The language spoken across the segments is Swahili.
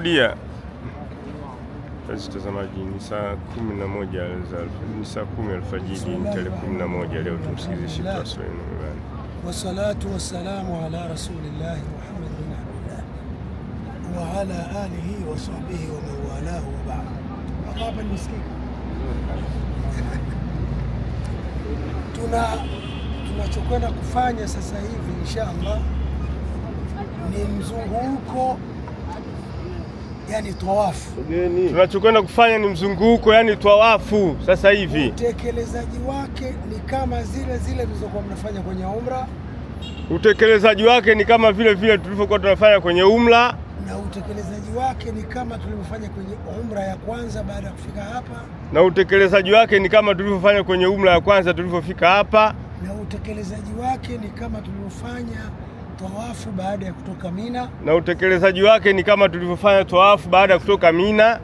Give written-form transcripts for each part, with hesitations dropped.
Dia. Mtazamaji, ni saa 11 ni saa 10 alfajiri tarehe 11 leo tumsikize Sheikh Raslan Nuurani. Wassalatu wassalamu ala rasulillah Muhammad bin Abdullah wa ala alihi wa sahbihi wa man walahu wa ba'd. Hapa nisikika. Tunachokwenda kufanya sasa hivi inshallah ni mzunguko, yani tawafu. Tunachokwenda kufanya ni mzunguko, yani tawafu sasa hivi. Utekelezaji wake ni kama zile tulizokuwa mnafanya kwenye umra. Utekelezaji wake ni kama vile tulivyokuwa tunafanya kwenye umra. Na utekelezaji wake ni kama tulivyofanya kwenye umra ya kwanza baada ya kufika hapa. Na utekelezaji wake ni kama tulivyofanya kwenye umra ya kwanza tulipofika hapa. Na utekelezaji wake ni kama tulivyofanya tawafu baada ya kutoka Mina. Na utekelezaji wake ni kama tulivyofanya tawafu baada ya kutoka Mina.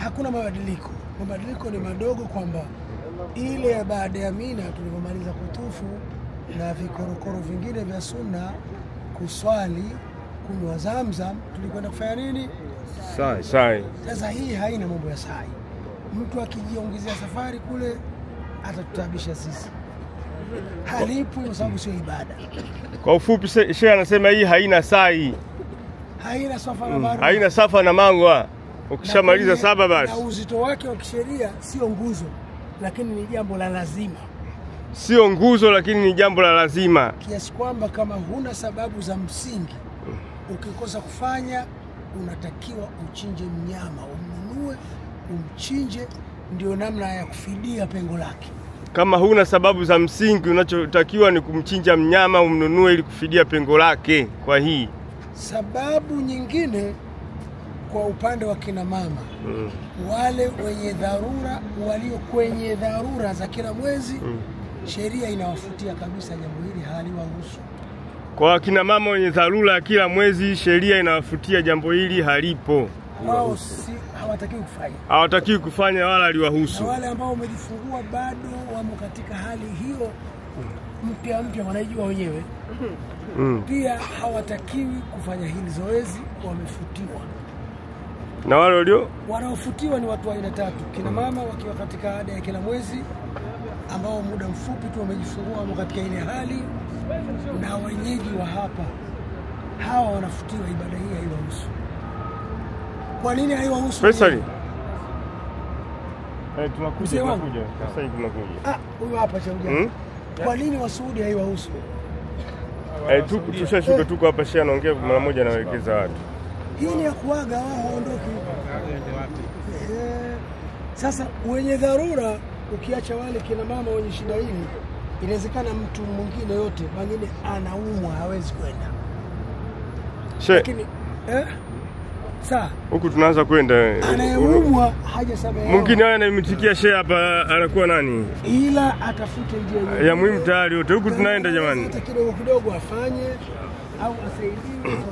Hakuna mabadiliko. Mabadiliko ni madogo, kwamba ile ya baada ya Mina tulipomaliza kutufu na vikorokoro vingine vya sunna, kuswali, kunywa Zamzam, tulikwenda kufanya nini? Sai. Sasa hii haina mambo ya sai. Mtu akijiongezea safari kule atatutabisha sisi. Halipo kwa sababu sio ibada. Kwa ufupi Sheikh anasema hii haina sai. Haina safa na marwa. Haina safa na marwa. Ukishamaliza saba basi. Na uzito wake wa kisheria sio nguzo, lakini ni jambo la lazima. Sio nguzo, lakini ni jambo la lazima. Kiasi kwamba kama huna sababu za msingi, ukikosa kufanya, unatakiwa uchinje mnyama, umnunue, umchinje, ndio namna ya kufidia pengo lake. Kama huna sababu za msingi, unachotakiwa ni kumchinja mnyama umnunue ili kufidia pengo lake. Kwa hii sababu nyingine, kwa upande wa kina mama, wale wenye dharura, walio kwenye dharura za kila mwezi, sheria inawafutia kabisa jambo hili, haliwahusu. Kwa kina mama wenye dharura ya kila mwezi, sheria inawafutia jambo hili, halipo. Wao hawatakiwi kufanya. Hawatakiwi kufanya wala aliwahusu. Na wale ambao wamejifungua bado wamo katika hali hiyo mpya wanajua wenyewe. Pia hawatakiwi kufanya hili zoezi, wamefutiwa. Na wale wanaofutiwa ni watu wa aina tatu. Kina mama wakiwa katika ada ya kila mwezi, ambao muda mfupi tu wamejifungua, wamo katika ile hali, na wenyeji wa hapa, hawa wanafutiwa, ibada hii haiwahusu. Kwa nini haiwahusu? Faisal. Tunakuja. Sasa hivi tunakuja. Huyu hapa cha ujana. Kwa nini Wasuudi haiwahusu? Tushashuka tuko hapa, Sheikh anaongea mara moja na waelekeza watu. Hii ni ya kuaga wao waondoke. Sasa wenye dharura, ukiacha wale kina mama wenye shida hili, inawezekana mtu mwingine yote pengine anaumwa hawezi kwenda. Lakini huku tunaanza kwenda. Anayeumwa hajasamehewa. Mwingine anayemitikia Sheikh hapa anakuwa nani? Ila atafute njia ya muhimu tayari yote. Huku tunaenda jamani. Hata kidogo afanye au asaidiwe.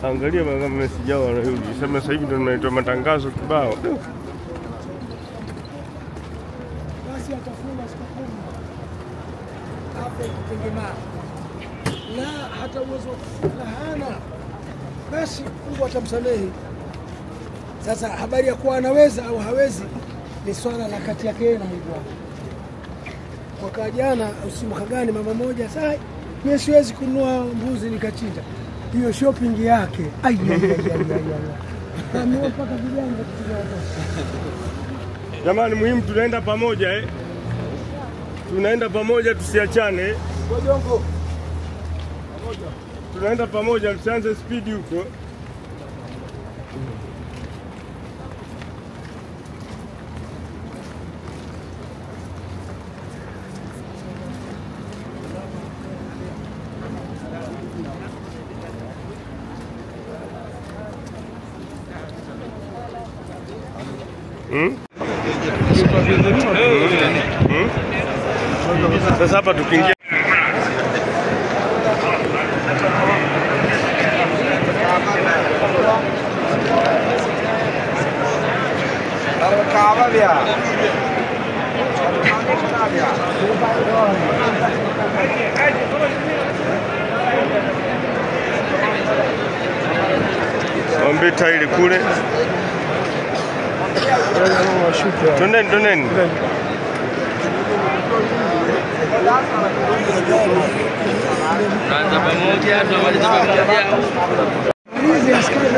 Angalia kama message yao wanarudi. Sema sasa hivi ndio tunaitoa matangazo kibao. Basi atafunga siku 10. Hapo kutengemana. Na hata uwezo hana, basi Mungu atamsamehe. Sasa habari ya kuwa anaweza au hawezi ni swala la kati yake na Mungu wake. Kwa jana usimuka gani mama moja, sasa mimi siwezi kununua mbuzi nikachinja. Hiyo shopping yake. Amepaka vijana Jamani, muhimu tunaenda pamoja Tunaenda pamoja, tusiachane. Wajongo. Tunaenda pamoja, tusianze speed huko. Sasa hapa tukiingia Mbeta ile kule. Twendeni. Tunaanza pamoja, tunamaliza pamoja. Hizi askari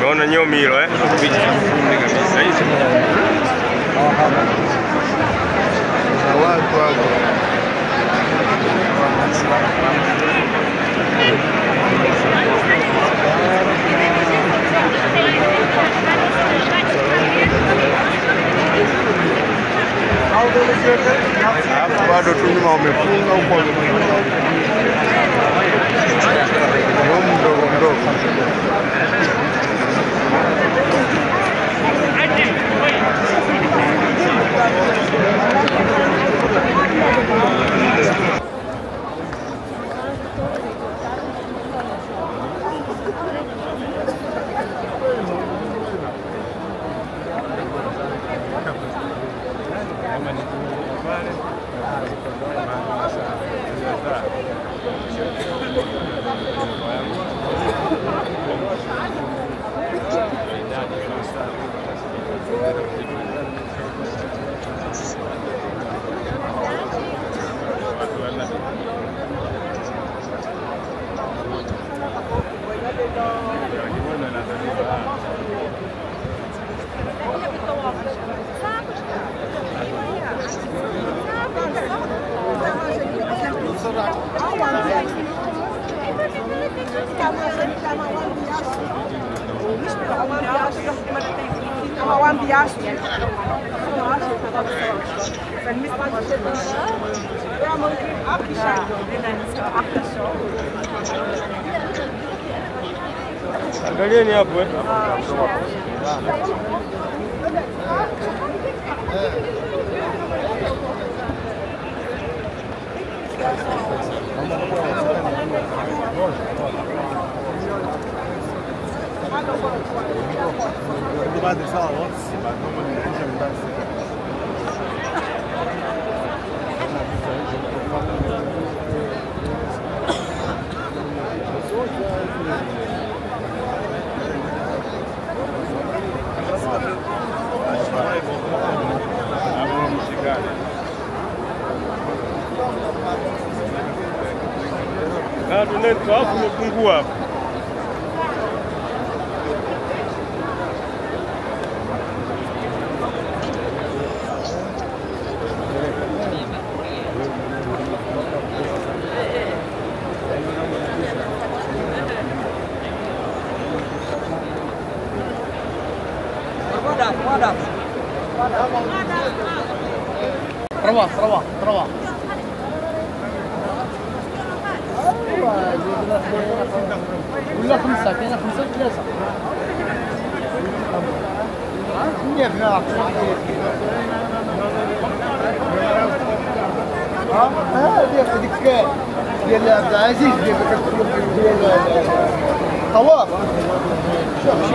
Naona nyomi hilo watu hapo. Hapo bado tu nyuma wamefunga huko mdogo. Angalieni hapo tunaenda hapo umepungua hapo. روح ولا خمسة كاينة 5 و3 هذيك ديال عبد العزيز ديال طواف شوف